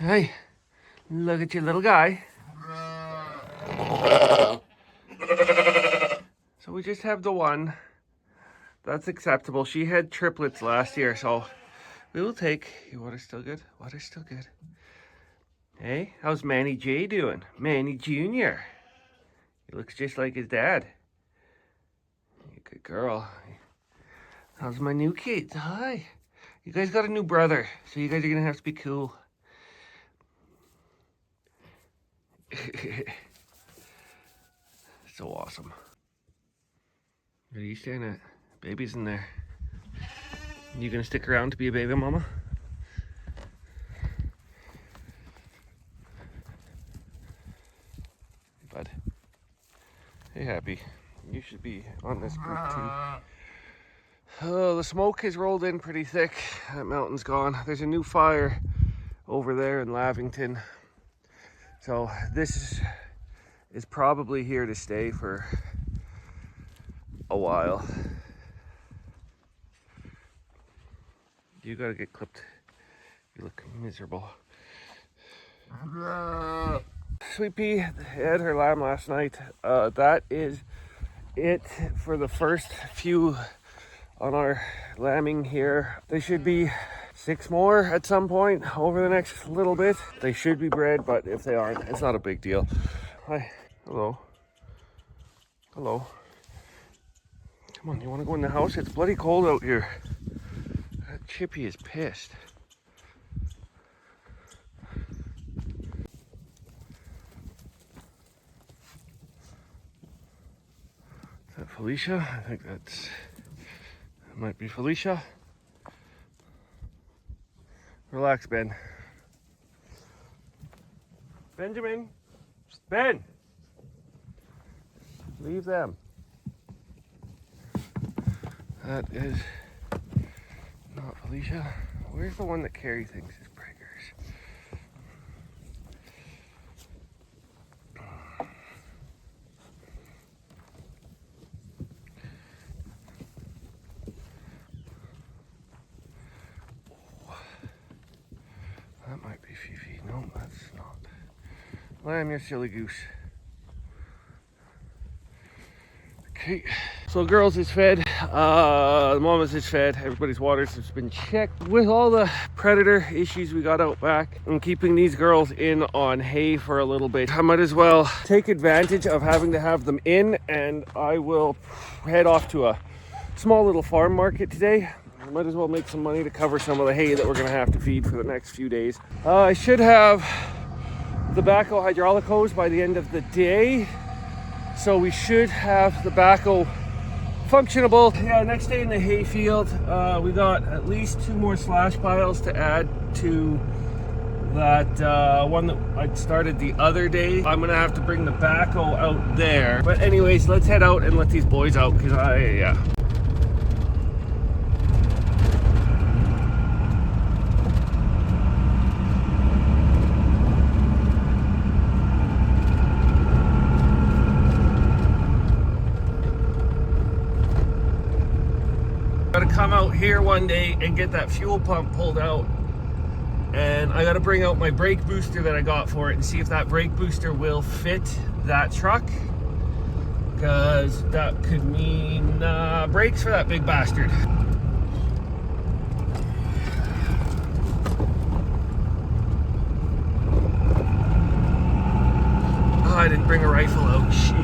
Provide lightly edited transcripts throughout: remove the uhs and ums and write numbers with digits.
Hey, look at your little guy. So we just have the one. That's acceptable. She had triplets last year, so we will take. Your water's still good? Water's still good. Hey, how's Manny J doing? Manny Jr. He looks just like his dad. Good girl. How's my new kids? Hi. You guys got a new brother, so you guys are gonna have to be cool. So awesome. What are you staring at? Baby's in there. You gonna stick around to be a baby mama? Hey, bud. Hey, Happy. You should be on this group too. Oh, the smoke has rolled in pretty thick. That mountain's gone. There's a new fire over there in Lavington. So this is probably here to stay for a while. You gotta get clipped. You look miserable. Sweet Pea had her lamb last night. That is it for the first few on our lambing here. There should be 6 more at some point over the next little bit. They should be bred, but if they aren't, it's not a big deal. Hi. Hello. Hello. Come on, you want to go in the house? It's bloody cold out here. That Chippy is pissed. Is that Felicia? I think that might be Felicia. Relax, Ben. Benjamin. Ben. Leave them. That is not Felicia. Where's the one that Carrie thinks is Braggers? Oh, that might be Fifi. No, that's not. Lamb, you silly goose. Okay, so girls is fed, the mamas is fed, everybody's waters has been checked. With all the predator issues we got out back, and keeping these girls in on hay for a little bit, I might as well take advantage of having to have them in, and I will head off to a small little farm market today. I might as well make some money to cover some of the hay that we're gonna have to feed for the next few days. I should have the Backhoe hydraulic hose by the end of the day. So we should have the backhoe functionable. Yeah, next day in the hay field, we got at least 2 more slash piles to add to that one that I started the other day. I'm gonna have to bring the backhoe out there. But anyways, let's head out and let these boys out, because yeah. Gotta come out here one day and get that fuel pump pulled out, and I gotta bring out my brake booster that I got for it and see if that brake booster will fit that truck, because that could mean brakes for that big bastard. Oh, I didn't bring a rifle out. Shit.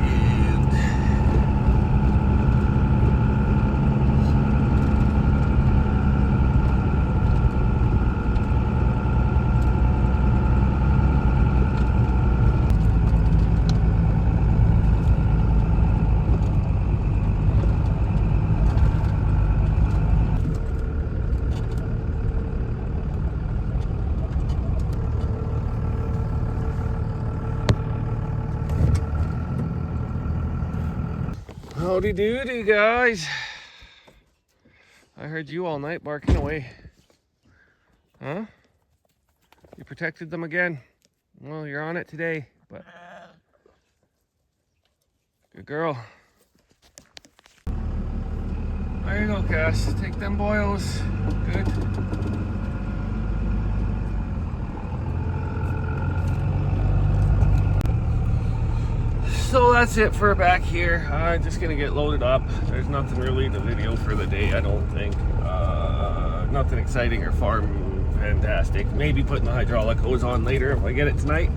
Howdy doody, guys. I heard you all night barking away. Huh? You protected them again? Well, you're on it today, but good girl. There you go, Cass. Take them boils. Good. So that's it for back here. I'm just gonna get loaded up. There's nothing really in the video for the day, I don't think. Nothing exciting or farm fantastic. Maybe putting the hydraulic hose on later if I get it tonight,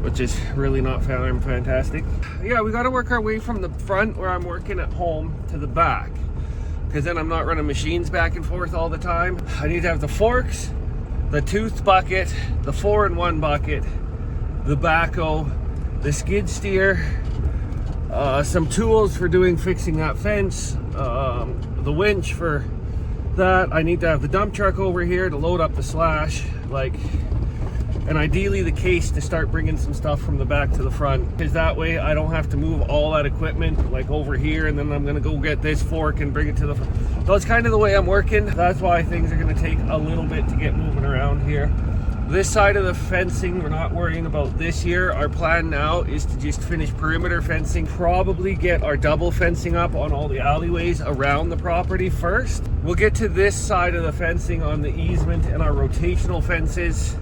which is really not farm fantastic. Yeah, we gotta work our way from the front where I'm working at home to the back, because then I'm not running machines back and forth all the time. I need to have the forks, the tooth bucket, the 4-in-1 bucket, the backhoe, the skid steer, some tools for fixing that fence, the winch for that. I need to have the dump truck over here to load up the slash, and ideally the case to start bringing some stuff from the back to the front, because that way I don't have to move all that equipment over here, and then I'm gonna go get this fork and bring it to the front. So it's kind of the way I'm working. That's why things are gonna take a little bit to get moving around here. This side of the fencing, we're not worrying about this year. Our plan now is to just finish perimeter fencing, probably get our double fencing up on all the alleyways around the property first. We'll get to this side of the fencing on the easement and our rotational fences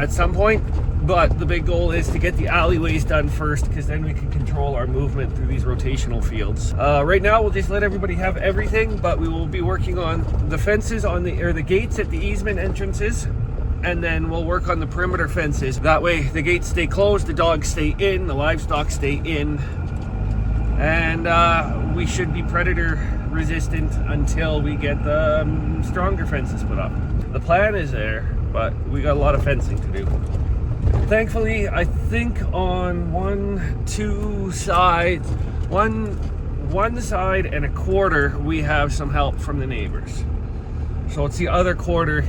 at some point, but the big goal is to get the alleyways done first, because then we can control our movement through these rotational fields. Right now we'll just let everybody have everything, but we will be working on the fences on the gates at the easement entrances, and then we'll work on the perimeter fences. That way the gates stay closed, the dogs stay in, the livestock stay in, and we should be predator resistant until we get the stronger fences put up. The plan is there, but we got a lot of fencing to do. Thankfully, I think on one side and a quarter, we have some help from the neighbors. So it's the other quarter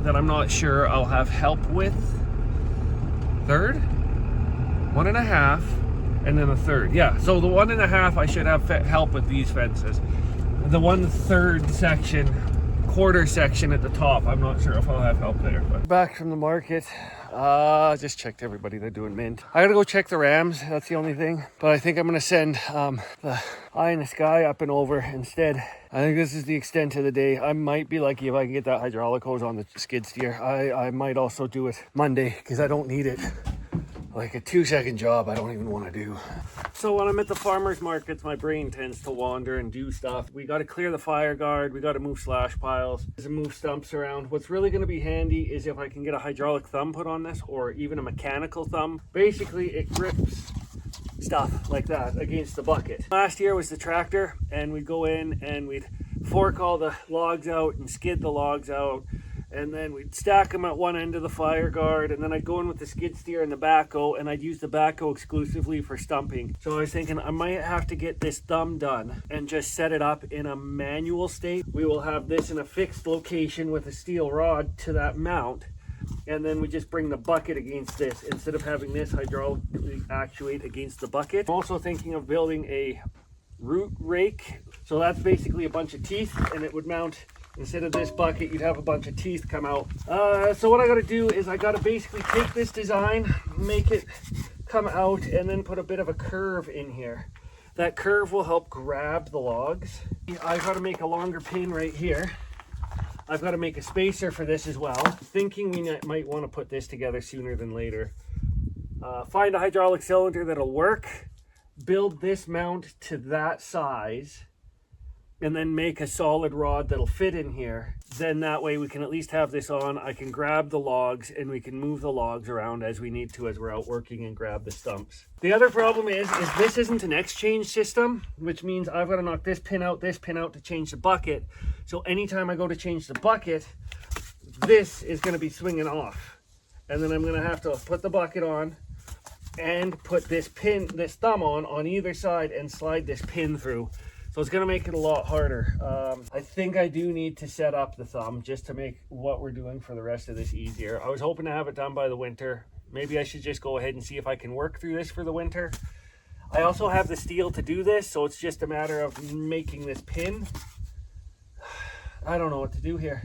that I'm not sure I'll have help with. Third, 1.5, and then a third. Yeah, so the 1.5 I should have help with these fences. The 1/3 section, quarter section at the top, I'm not sure if I'll have help there. But back from the market, just checked everybody. They're doing mint. I gotta go check the rams, that's the only thing. But I think I'm gonna send the eye in the sky up and over instead. I think this is the extent of the day. I might be lucky if I can get that hydraulic hose on the skid steer. I might also do it Monday, because I don't need it. Like a 2-second job I don't even want to do. So when I'm at the farmers markets, my brain tends to wander and do stuff. We got to clear the fire guard, we got to move slash piles, and move stumps around. What's really going to be handy is if I can get a hydraulic thumb put on this, or even a mechanical thumb. Basically it grips stuff like that against the bucket. Last year was the tractor, and we'd go in and we'd fork all the logs out and skid the logs out, and then we'd stack them at one end of the fire guard, and then I'd go in with the skid steer and the backhoe, and I'd use the backhoe exclusively for stumping. So I was thinking I might have to get this thumb done and just set it up in a manual state. We will have this in a fixed location with a steel rod to that mount, and then we just bring the bucket against this instead of having this hydraulically actuate against the bucket. I'm also thinking of building a root rake. So that's basically a bunch of teeth, and it would mount, instead of this bucket, you'd have a bunch of teeth come out. So what I gotta do is I gotta basically take this design, make it come out, and then put a bit of a curve in here. That curve will help grab the logs. I've got to make a longer pin right here. I've got to make a spacer for this as well. Thinking we might want to put this together sooner than later. Find a hydraulic cylinder that'll work, build this mount to that size, and then make a solid rod that'll fit in here. Then that way we can at least have this on. I can grab the logs, and we can move the logs around as we need to as we're out working, and grab the stumps. The other problem is this isn't an exchange system, which means I've got to knock this pin out to change the bucket. So anytime I go to change the bucket, this is going to be swinging off. And then I'm going to have to put the bucket on and put this thumb on either side, and slide this pin through. So it's gonna make it a lot harder. I think I do need to set up the thumb just to make what we're doing for the rest of this easier. I was hoping to have it done by the winter. Maybe I should just go ahead and see if I can work through this for the winter. I also have the steel to do this, so it's just a matter of making this pin. I don't know what to do here.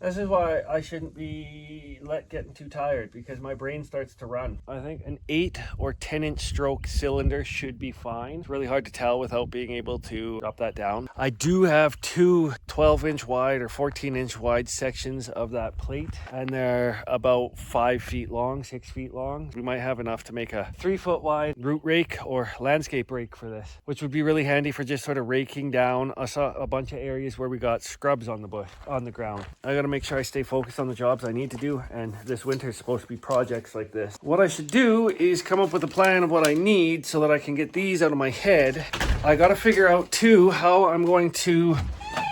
This is why I shouldn't be getting too tired, because my brain starts to run. I think an 8 or 10 inch stroke cylinder should be fine. It's really hard to tell without being able to drop that down. I do have two 12 inch wide or 14 inch wide sections of that plate, and they're about 5 feet long, 6 feet long. We might have enough to make a 3 foot wide root rake or landscape rake for this, which would be really handy for just sort of raking down. I saw a bunch of areas where we got scrubs on the ground. I gotta make sure I stay focused on the jobs I need to do, and this winter is supposed to be projects like this. What I should do is come up with a plan of what I need so that I can get these out of my head. I gotta figure out too how I'm going to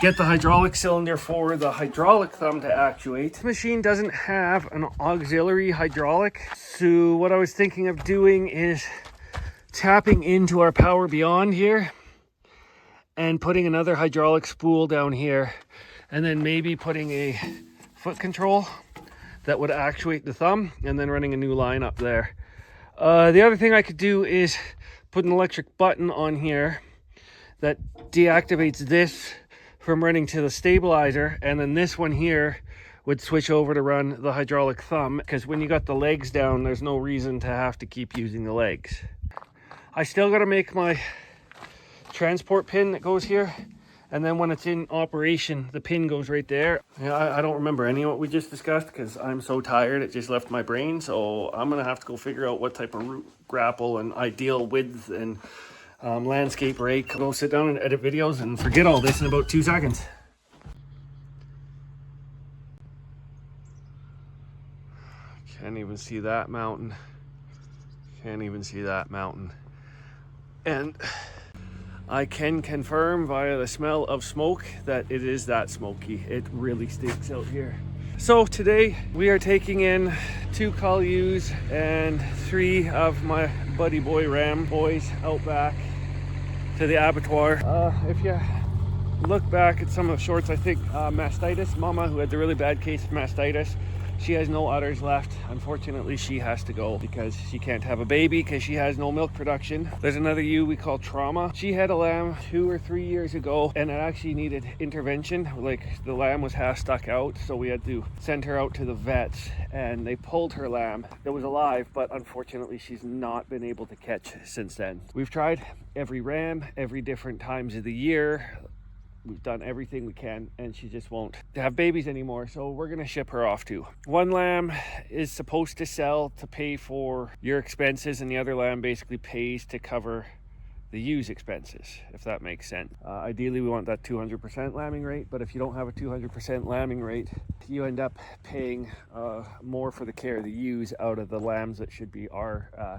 get the hydraulic cylinder for the hydraulic thumb to actuate. This machine doesn't have an auxiliary hydraulic, so what I was thinking of doing is tapping into our power beyond here and putting another hydraulic spool down here, and then maybe putting a foot control that would actuate the thumb, and then running a new line up there. The other thing I could do is put an electric button on here that deactivates this from running to the stabilizer, and then this one here would switch over to run the hydraulic thumb, because when you got the legs down, there's no reason to have to keep using the legs. I still got to make my transport pin that goes here, and then when it's in operation, the pin goes right there. Yeah, I don't remember any of what we just discussed because I'm so tired it just left my brain. So I'm gonna have to go figure out what type of root grapple and ideal width and landscape rake. Go sit down and edit videos and forget all this in about 2 seconds. Can't even see that mountain. Can't even see that mountain. And I can confirm via the smell of smoke that it is that smoky. It really stinks out here. So today we are taking in 2 Callus and 3 of my buddy boy ram boys out back to the abattoir. If you look back at some of the shorts, I think mastitis, Mama, who had the really bad case of mastitis, she has no udders left. Unfortunately, she has to go because she can't have a baby because she has no milk production. There's another ewe we call Trauma. She had a lamb 2 or 3 years ago, and it actually needed intervention. Like, the lamb was half stuck out, so we had to send her out to the vets, and they pulled her lamb. It was alive, but unfortunately, she's not been able to catch since then. We've tried every ram, every different times of the year. We've done everything we can, and she just won't have babies anymore, so we're gonna ship her off too. One lamb is supposed to sell to pay for your expenses, and the other lamb basically pays to cover the ewe's expenses, if that makes sense. Ideally, we want that 200% lambing rate, but if you don't have a 200% lambing rate, you end up paying more for the care of the ewes out of the lambs that should be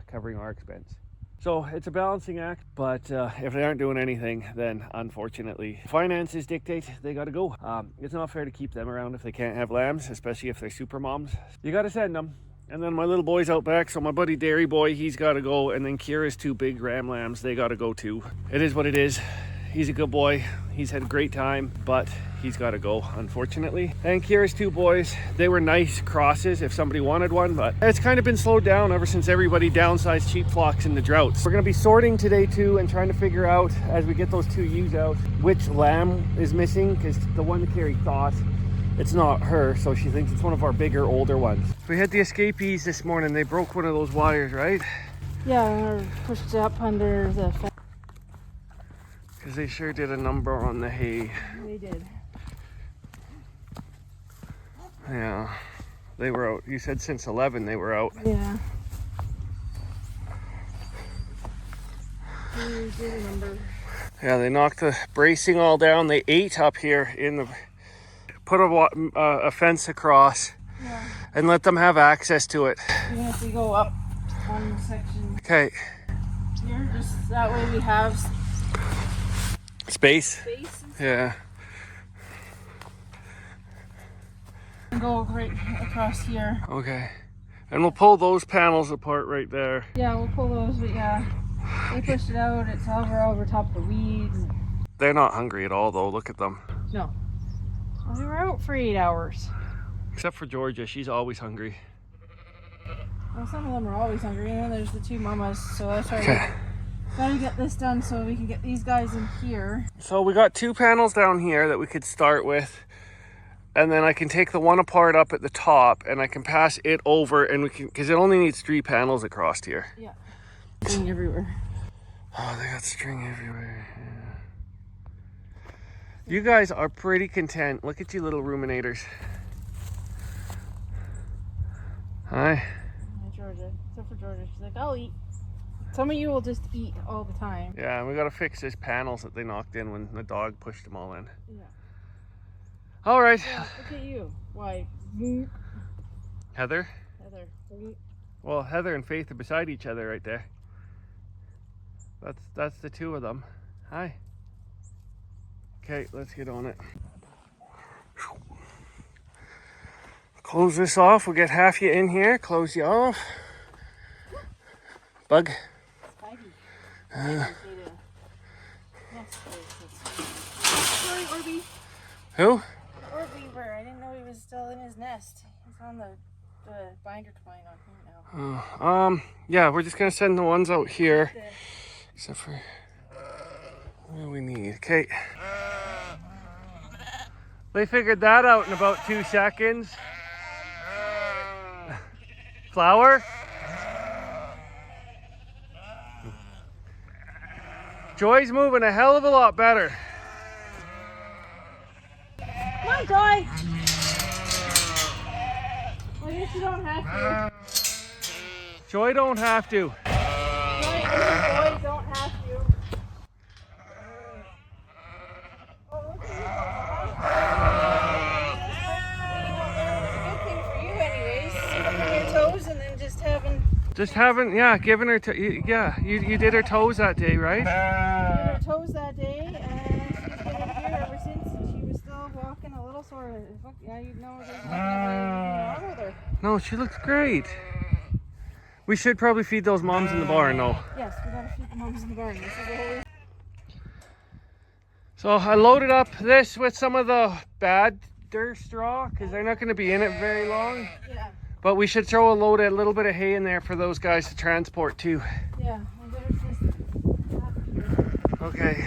covering our expense. So it's a balancing act, but if they aren't doing anything, then unfortunately finances dictate they gotta go. It's not fair to keep them around if they can't have lambs, especially if they're super moms. You gotta send them. And then my little boy's out back, so my buddy Dairy Boy, he's gotta go, and then Kira's 2 big ram lambs, they gotta go too. It is what it is. He's a good boy. He's had a great time, but he's got to go, unfortunately. And Kira's 2 boys, they were nice crosses if somebody wanted one, but it's kind of been slowed down ever since everybody downsized sheep flocks in the droughts. We're going to be sorting today too and trying to figure out, as we get those 2 ewes out, which lamb is missing, because the one that Carrie thought it's not her, so she thinks it's one of our bigger, older ones. We had the escapees this morning. They broke one of those wires, right? Yeah, pushed it up under the fence. Because they sure did a number on the hay. They did. Yeah, they were out. You said since 11 they were out. Yeah. They did a number. Yeah, they knocked the bracing all down. They ate up here in the... Put a fence across, yeah, and let them have access to it. Even if we go up one section. Okay. Here, just that way we have... Space? Yeah. And go right across here. Okay. And we'll pull those panels apart right there. Yeah, we'll pull those, but yeah. They pushed it out. It's over top of the weeds. They're not hungry at all, though. Look at them. No. Well, they were out for 8 hours. Except for Georgia. She's always hungry. Well, some of them are always hungry. And there's the 2 mamas, so that's why okay. Gotta get this done so we can get these guys in here. So we got 2 panels down here that we could start with. and then I can take the one apart up at the top, and I can pass it over, and we can, because it only needs 3 panels across here. Yeah. String everywhere. Oh, they got string everywhere. Yeah. You guys are pretty content. Look at you little ruminators. Hi. Hi, Georgia. Except for Georgia. She's like, I'll eat. Some of you will just eat all the time. Yeah, and we got to fix these panels that they knocked in when the dog pushed them all in. Yeah. All right. Yeah, look at you. Why? Heather? Heather. Well, Heather and Faith are beside each other right there. That's the 2 of them. Hi. Okay, let's get on it. Close this off. We'll get half you in here. Close you off. Bug. Sorry, Orby. Who? Or beaver. I didn't know he was still in his nest. He's on the binder twine on him now. Yeah, we're just gonna send the ones out here. Except for what do we need? Okay. They figured that out in about 2 seconds. Flour? Joy's moving a hell of a lot better. Come on, Joy! I guess you don't have to. Joy don't have to. Joy don't have to. Oh, look at you. It's a good thing for you anyways. Putting your toes and then just having... Yeah, giving her, yeah, you did her toes that day, right? Did her toes that day, and she's been in here ever since, and she was still walking a little sore. Yeah, you know there's nothing wrong with her. No, she looks great. We should probably feed those moms in the barn, though. Yes, we gotta feed the moms in the barn. This is the whole... So I loaded up this with some of the bad dirt straw, because they're not going to be in it very long. Yeah. But we should throw a little bit of hay in there for those guys to transport too. Yeah, I better just... Okay.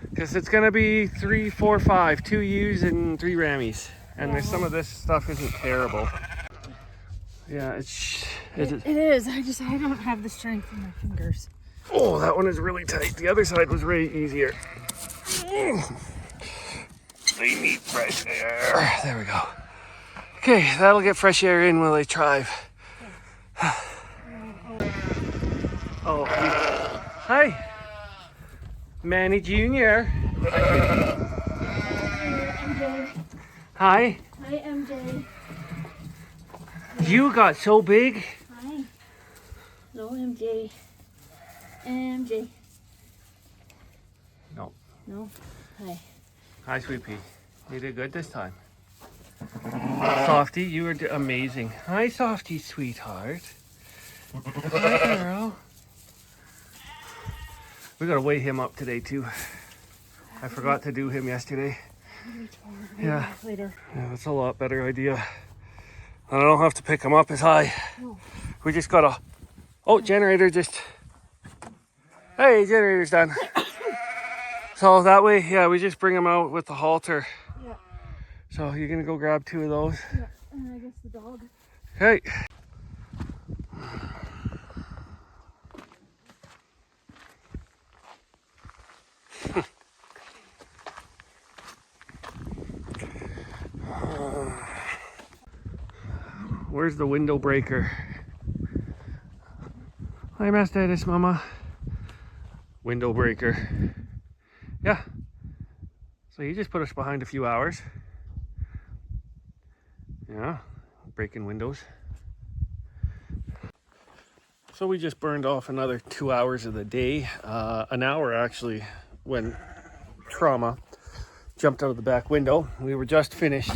Because it's going to be 3, 4, 5, 2 ewes and 3 rammies. And there's some of this stuff isn't terrible. Yeah, it is. I don't have the strength in my fingers. Oh, that one is really tight. The other side was way easier. They need fresh air. There we go. Okay, that'll get fresh air in while they thrive. Oh, hi. Manny Jr. Hi. Hi, MJ. You got so big. Hi. Hello, MJ. MJ. No. No? Hi. Hi, Sweet Pea. You did good this time. Softy, you were amazing. Hi, Softy, sweetheart. Hi, girl. We gotta weigh him up today, too. I forgot to do him yesterday. Yeah. Later. Yeah, that's a lot better idea. And I don't have to pick him up as high. No. We just gotta... Oh, generator just... Hey, generator's done. So that way, yeah, we just bring him out with the halter. Yeah. So you're gonna go grab 2 of those? Yeah, and I guess the dog. Okay. Where's the window breaker? Hi, Mastitis, Mama. Window breaker. Yeah. So you just put us behind a few hours. Yeah, breaking windows. So we just burned off another 2 hours of the day. An hour actually when Trauma jumped out of the back window. We were just finished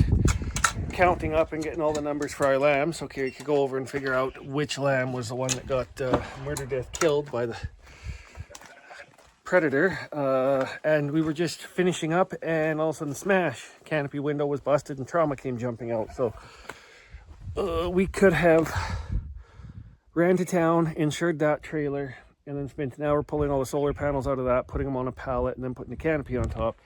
counting up and getting all the numbers for our lambs. Okay, we could go over and figure out which lamb was the one that got murder death killed by the predator. And we were just finishing up, and all of a sudden smash, canopy window was busted and Trauma came jumping out. So we could have ran to town, insured that trailer, and then spent an hour pulling all the solar panels out of that, putting them on a pallet, and then putting the canopy on top.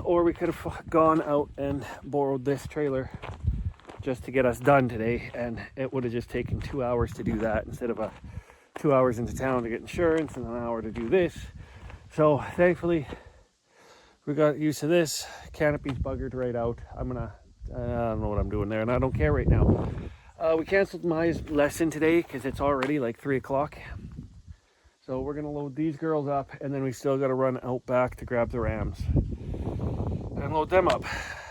or we could have gone out and borrowed this trailer just to get us done today, and it would have just taken 2 hours to do that instead of 2 hours into town to get insurance and an hour to do this. So thankfully we got used to this. Canopy's buggered right out. I don't know what I'm doing there, and I don't care right now. We canceled my lesson today because it's already like 3 o'clock. So we're gonna load these girls up, and then we still gotta run out back to grab the rams and load them up.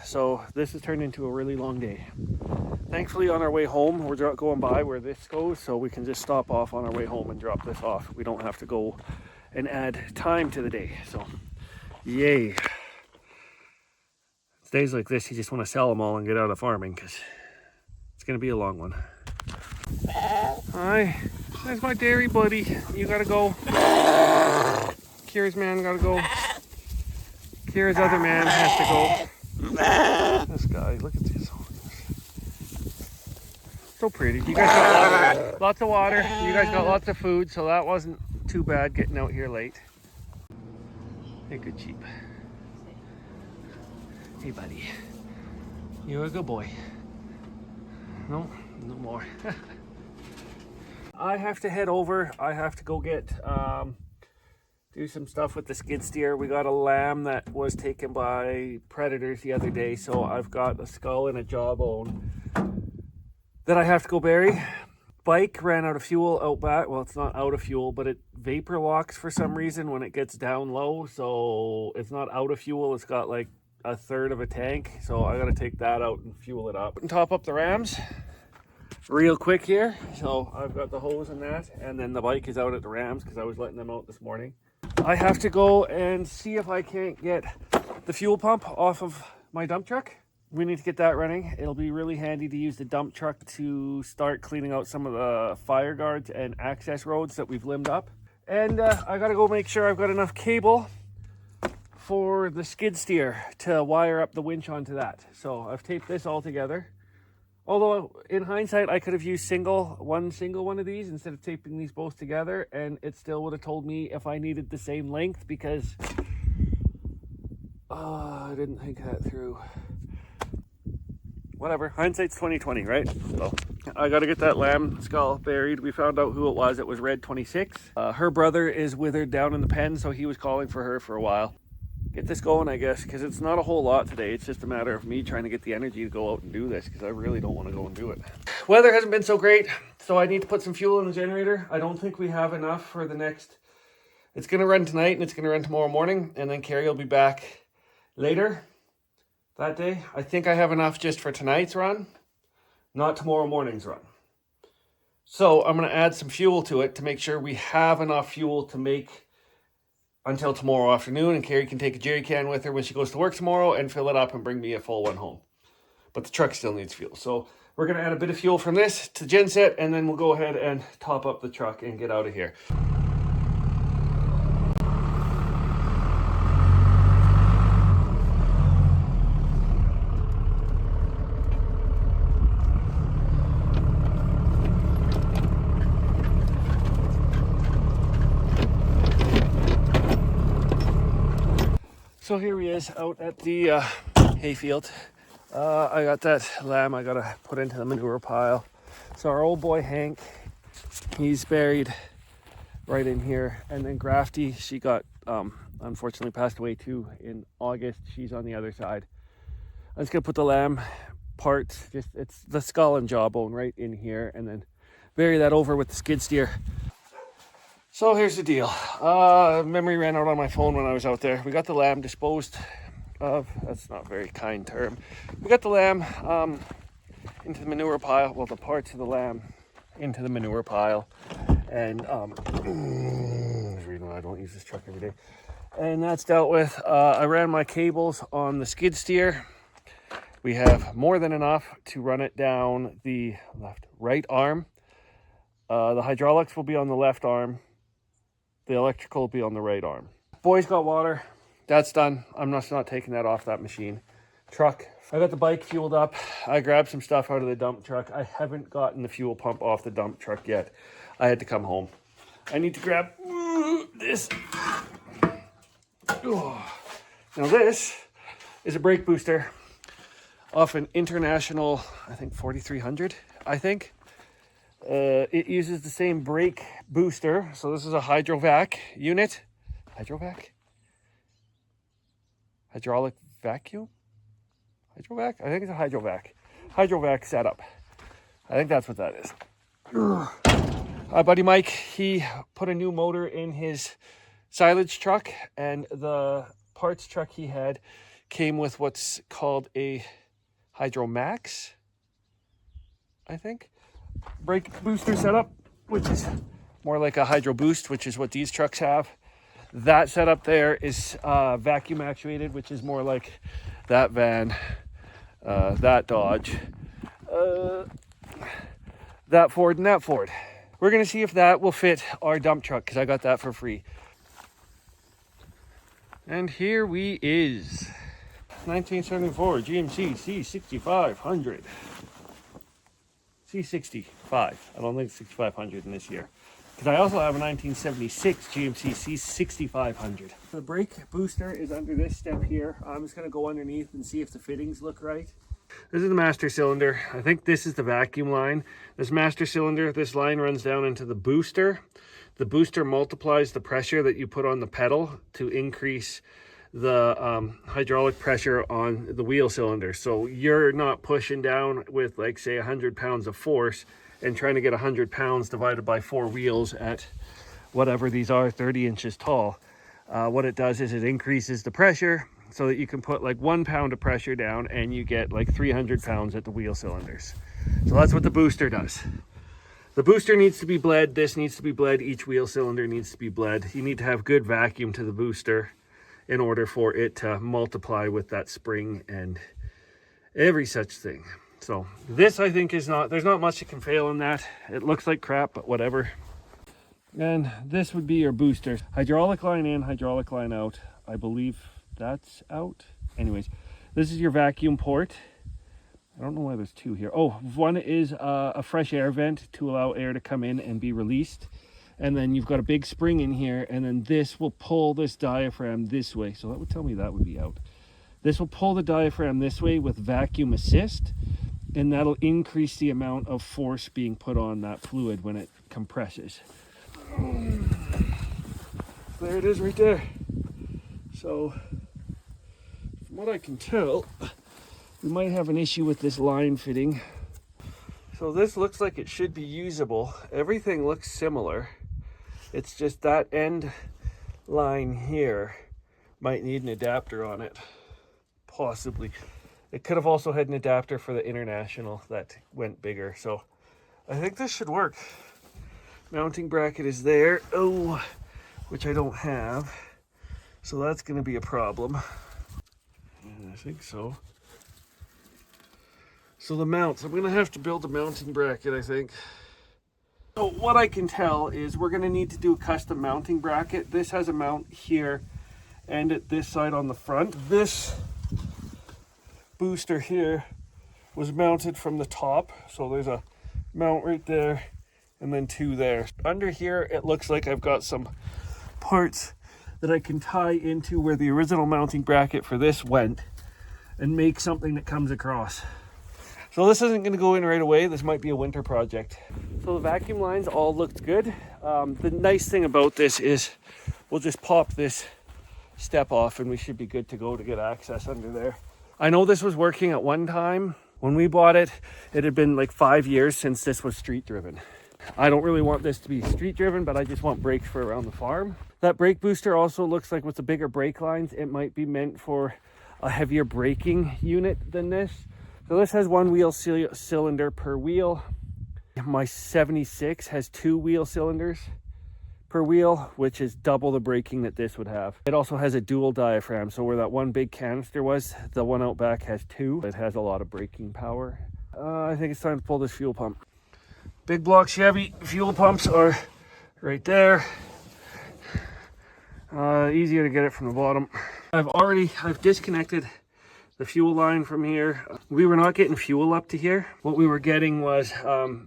So this has turned into a really long day. Thankfully on our way home, we're going by where this goes, so we can just stop off on our way home and drop this off. We don't have to go and add time to the day, so yay. It's days like this, you just want to sell them all and get out of farming, because it's going to be a long one. Hi, there's my dairy buddy. You gotta go. Kira's man gotta go. Kira's other man has to go. This guy, look at this. So pretty. You guys got lots of water. You guys got lots of food, so that wasn't too bad getting out here late. Hey, good sheep. Hey, buddy. You're a good boy. No, no more. I have to head over. I have to go get do some stuff with the skid steer. We got a lamb that was taken by predators the other day, so I've got a skull and a jawbone that I have to go bury. Bike ran out of fuel out back. Well, it's not out of fuel, but it vapor locks for some reason when it gets down low, so it's not out of fuel. It's got like a third of a tank, so I gotta take that out and fuel it up and top up the rams real quick here. So I've got the hose and that, and then the bike is out at the rams because I was letting them out this morning. I have to go and see if I can't get the fuel pump off of my dump truck. We need to get that running. It'll be really handy to use the dump truck to start cleaning out some of the fire guards and access roads that we've limbed up. And I gotta go make sure I've got enough cable for the skid steer to wire up the winch onto that. So I've taped this all together. Although in hindsight, I could have used one of these instead of taping these both together, and it still would have told me if I needed the same length, because I didn't think that through. Whatever, hindsight's 2020, right? So I got to get that lamb skull buried. We found out who it was. It was Red 26. Her brother is withered down in the pen, so he was calling for her for a while. Get this going, I guess, because it's not a whole lot today. It's just a matter of me trying to get the energy to go out and do this, because I really don't want to go and do it. Weather hasn't been so great, so I need to put some fuel in the generator. I don't think we have enough for the next... It's going to run tonight, and it's going to run tomorrow morning, and then Carrie will be back later that day. I think I have enough just for tonight's run, not tomorrow morning's run. So I'm going to add some fuel to it to make sure we have enough fuel to make until tomorrow afternoon, and Carrie can take a jerry can with her when she goes to work tomorrow and fill it up and bring me a full one home. But the truck still needs fuel. So we're going to add a bit of fuel from this to genset, and then we'll go ahead and top up the truck and get out of here. So here he is out at the hayfield. I got that lamb I gotta put into the manure pile. So our old boy Hank, he's buried right in here. And then Grafty, she got unfortunately passed away too in August. She's on the other side. I'm just gonna put the lamb part, it's the skull and jawbone right in here, and then bury that over with the skid steer. So here's the deal. Memory ran out on my phone when I was out there. We got the lamb disposed of. That's not a very kind term. We got the lamb into the manure pile. Well, the parts of the lamb into the manure pile. And there's a reason why I don't use this truck every day. And that's dealt with. I ran my cables on the skid steer. We have more than enough to run it down the right arm. The hydraulics will be on the left arm. The electrical will be on the right arm. Boys got water. That's done. I'm not taking that off that machine. Truck. I got the bike fueled up. I grabbed some stuff out of the dump truck. I haven't gotten the fuel pump off the dump truck yet. I had to come home. I need to grab this. Now this is a brake booster off an International, I think 4300, I think. It uses the same brake booster. So this is a hydrovac unit. Hydrovac? Hydraulic vacuum? Hydrovac? I think it's a hydrovac. Hydrovac setup. I think that's what that is. My buddy Mike, he put a new motor in his silage truck, and the parts truck he had came with what's called a Hydromax, I think, brake booster setup, which is more like a Hydro Boost, which is what these trucks have. That setup there is vacuum actuated, which is more like that van, that Dodge, that Ford, and that Ford. We're gonna see if that will fit our dump truck, because I got that for free. And here we is. 1974 GMC C6500. C65. I don't think 6500 in this year. Because I also have a 1976 GMC C6500. The brake booster is under this step here. I'm just going to go underneath and see if the fittings look right. This is the master cylinder. I think this is the vacuum line. This master cylinder, this line runs down into the booster. The booster multiplies the pressure that you put on the pedal to increase the hydraulic pressure on the wheel cylinder. So you're not pushing down with, like, say 100 pounds of force and trying to get 100 pounds divided by 4 wheels at whatever these are, 30 inches tall. What it does is it increases the pressure so that you can put like 1 pound of pressure down and you get like 300 pounds at the wheel cylinders. So that's what the booster does. The booster needs to be bled. This needs to be bled. Each wheel cylinder needs to be bled. You need to have good vacuum to the booster in order for it to multiply with that spring and every such thing. So this, I think, is not, there's not much that can fail in that. It looks like crap, but whatever. And this would be your booster. Hydraulic line in, hydraulic line out. I believe that's out. Anyways, this is your vacuum port. I don't know why there's 2 here. Oh, one is a fresh air vent to allow air to come in and be released. And then you've got a big spring in here, and then this will pull this diaphragm this way. So that would tell me that would be out. This will pull the diaphragm this way with vacuum assist, and that'll increase the amount of force being put on that fluid when it compresses. There it is right there. So from what I can tell, we might have an issue with this line fitting. So this looks like it should be usable. Everything looks similar. It's just that end line here might need an adapter on it, possibly. It could have also had an adapter for the International that went bigger. So I think this should work. Mounting bracket is there. Oh, which I don't have. So that's going to be a problem. I think so. So the mounts, I'm going to have to build a mounting bracket, I think. So what I can tell is we're going to need to do a custom mounting bracket. This has a mount here and at this side on the front. This booster here was mounted from the top. So there's a mount right there and then 2 there. Under here, it looks like I've got some parts that I can tie into where the original mounting bracket for this went and make something that comes across. So this isn't going to go in right away. This might be a winter project. So the vacuum lines all looked good. The nice thing about this is we'll just pop this step off and we should be good to go to get access under there. I know this was working at one time. When we bought it, it had been like 5 years since this was street driven. I don't really want this to be street driven, but I just want brakes for around the farm. That brake booster also looks like with the bigger brake lines, it might be meant for a heavier braking unit than this. So this has 1 wheel cylinder per wheel. My 76 has 2 wheel cylinders per wheel, which is double the braking that this would have. It also has a dual diaphragm, so where that one big canister was, the one out back has 2. It has a lot of braking power. I think it's time to pull this fuel pump. Big block Chevy fuel pumps are right there. Easier to get it from the bottom. I've disconnected the fuel line from here. We were not getting fuel up to here. What we were getting was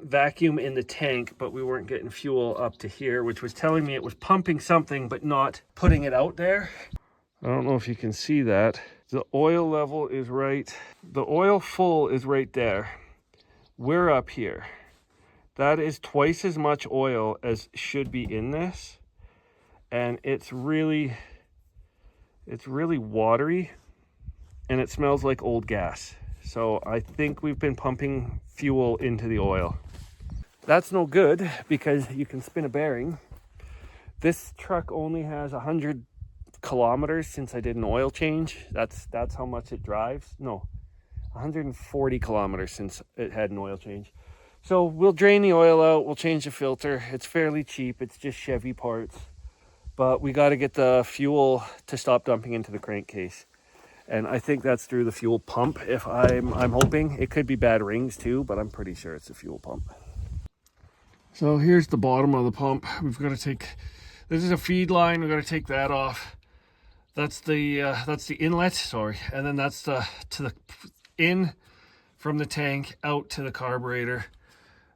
vacuum in the tank, but we weren't getting fuel up to here, which was telling me it was pumping something but not putting it out there. I don't know if you can see that. The oil level is right. The oil full is right there. We're up here. That is twice as much oil as should be in this. And it's really watery, and it smells like old gas. So I think we've been pumping fuel into the oil. That's no good because you can spin a bearing. This truck only has 100 kilometers since I did an oil change. That's how much it drives. No, 140 kilometers since it had an oil change. So we'll drain the oil out, we'll change the filter. It's fairly cheap, it's just Chevy parts. But we got to get the fuel to stop dumping into the crankcase. And I think that's through the fuel pump. If I'm hoping. It could be bad rings too, but I'm pretty sure it's a fuel pump. So here's the bottom of the pump. We've got to take, this is a feed line, we've got to take that off. That's the inlet, sorry. And then that's in from the tank out to the carburetor.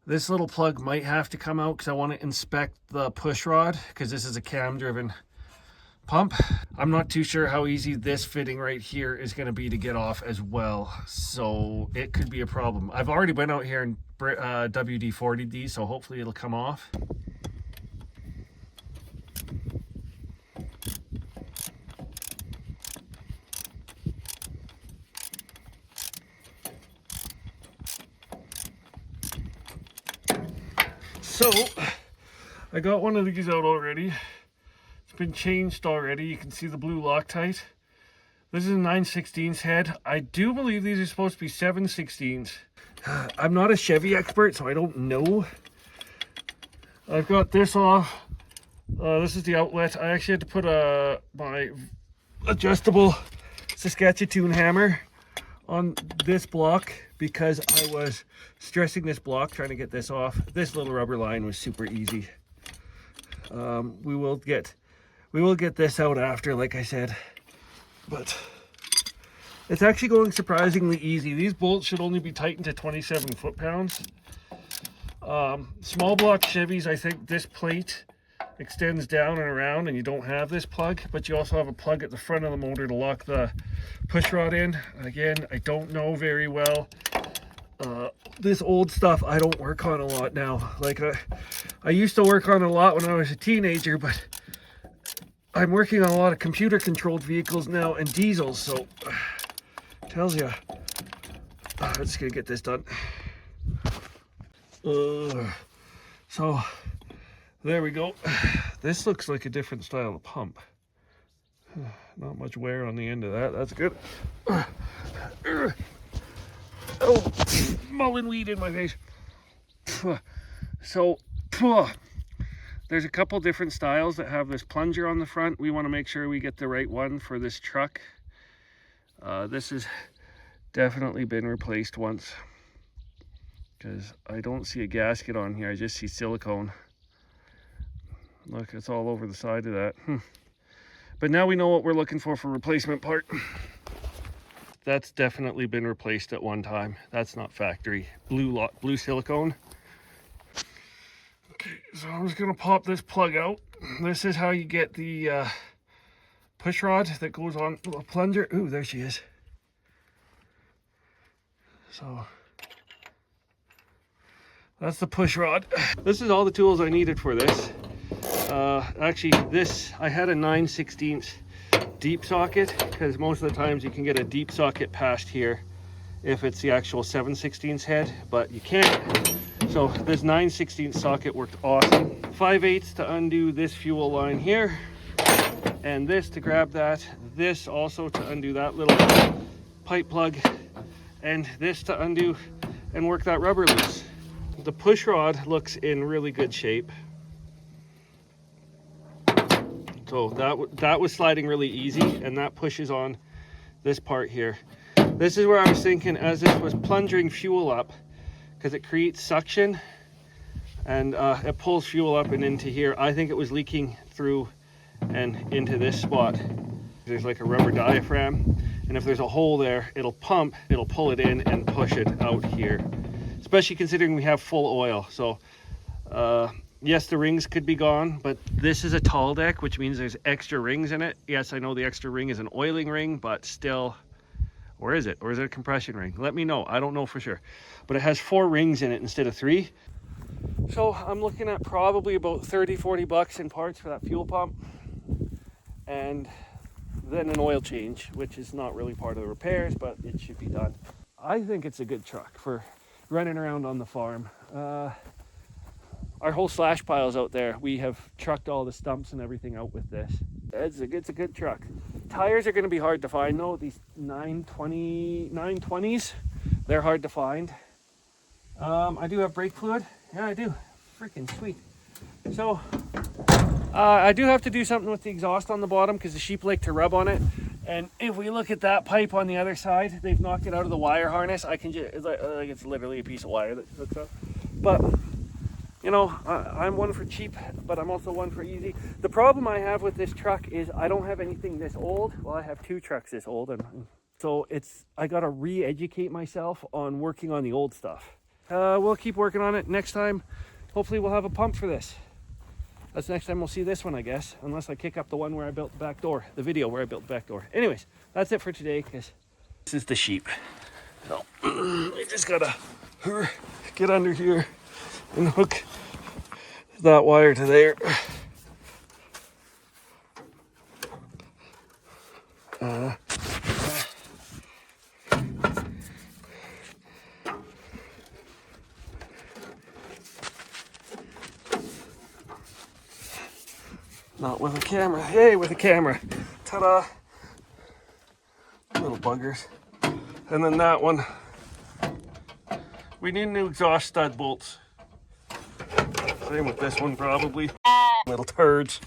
This little plug might have to come out because I want to inspect the push rod because this is a cam driven pump. I'm not too sure how easy this fitting right here is going to be to get off as well. So it could be a problem. I've already been out here and WD-40'd these, so hopefully it'll come off. So I got one of these out already. It's been changed already. You can see the blue Loctite. This is a 9/16 head. I do believe these are supposed to be 7/16. I'm not a Chevy expert, so I don't know. I've got this off. This is the outlet. I actually had to put my adjustable Saskatchewan hammer on this block because I was stressing this block trying to get this off. This little rubber line was super easy. We will get this out after, like I said, but it's actually going surprisingly easy. These bolts should only be tightened to 27 foot-pounds. Small block Chevys, I think this plate extends down and around and you don't have this plug, but you also have a plug at the front of the motor to lock the push rod in. Again, I don't know very well. This old stuff I don't work on a lot now. Like I used to work on a lot when I was a teenager, but I'm working on a lot of computer controlled vehicles now and diesels, so tells you. I'm just gonna get this done. So there we go. This looks like a different style of pump. Not much wear on the end of that. That's good. Oh, mullein weed in my face. So there's a couple different styles that have this plunger on the front. We want to make sure we get the right one for this truck. This has definitely been replaced once because I don't see a gasket on here. I just see silicone. Look, it's all over the side of that. But now we know what we're looking for replacement part. That's definitely been replaced at one time. That's not factory. Blue silicone. Okay, so I'm just gonna pop this plug out. This is how you get the push rod that goes on the plunger. Ooh, there she is. So that's the push rod. This is all the tools I needed for this. Actually, this, I had a 9/16 deep socket because most of the times you can get a deep socket past here if it's the actual 7/16 head, but you can't. So this 9/16 socket worked awesome. 5/8 to undo this fuel line here, and this to grab that. This also to undo that little pipe plug, and this to undo and work that rubber loose. The push rod looks in really good shape. So that was sliding really easy, and that pushes on this part here. This is where I was thinking as this was plunging fuel up, because it creates suction and it pulls fuel up and into here. I think it was leaking through and into this spot. There's like a rubber diaphragm, and if there's a hole there, it'll pump, it'll pull it in and push it out here, especially considering we have full oil. So Yes, the rings could be gone, but this is a tall deck, which means there's extra rings in it. Yes, I know the extra ring is an oiling ring, but still, or is it? Or is it a compression ring? Let me know. I don't know for sure. But it has 4 rings in it instead of 3. So I'm looking at probably about 30-40 bucks in parts for that fuel pump. And then an oil change, which is not really part of the repairs, but it should be done. I think it's a good truck for running around on the farm. Our whole slash pile's out there. We have trucked all the stumps and everything out with this. It's a good truck. Tires are going to be hard to find though. These 920s, they're hard to find. I do have brake fluid. Yeah, I do. Freaking sweet. So I do have to do something with the exhaust on the bottom because the sheep like to rub on it. And if we look at that pipe on the other side, they've knocked it out of the wire harness. I can just, it's literally a piece of wire that hooks up. But you know, I'm one for cheap, but I'm also one for easy. The problem I have with this truck is I don't have anything this old. Well, I have 2 trucks this old, and so I gotta re-educate myself on working on the old stuff. We'll keep working on it. Next time, hopefully we'll have a pump for this. That's the next time we'll see this one, I guess, unless I kick up the one where I built the back door, the video where I built the back door. Anyways, that's it for today, because this is the sheep. So we just gotta get under here and hook that wire to there. Not with a camera. Hey, with a camera. Ta-da! Little buggers. And then that one. We need new exhaust stud bolts. Same with this one probably. Little turds.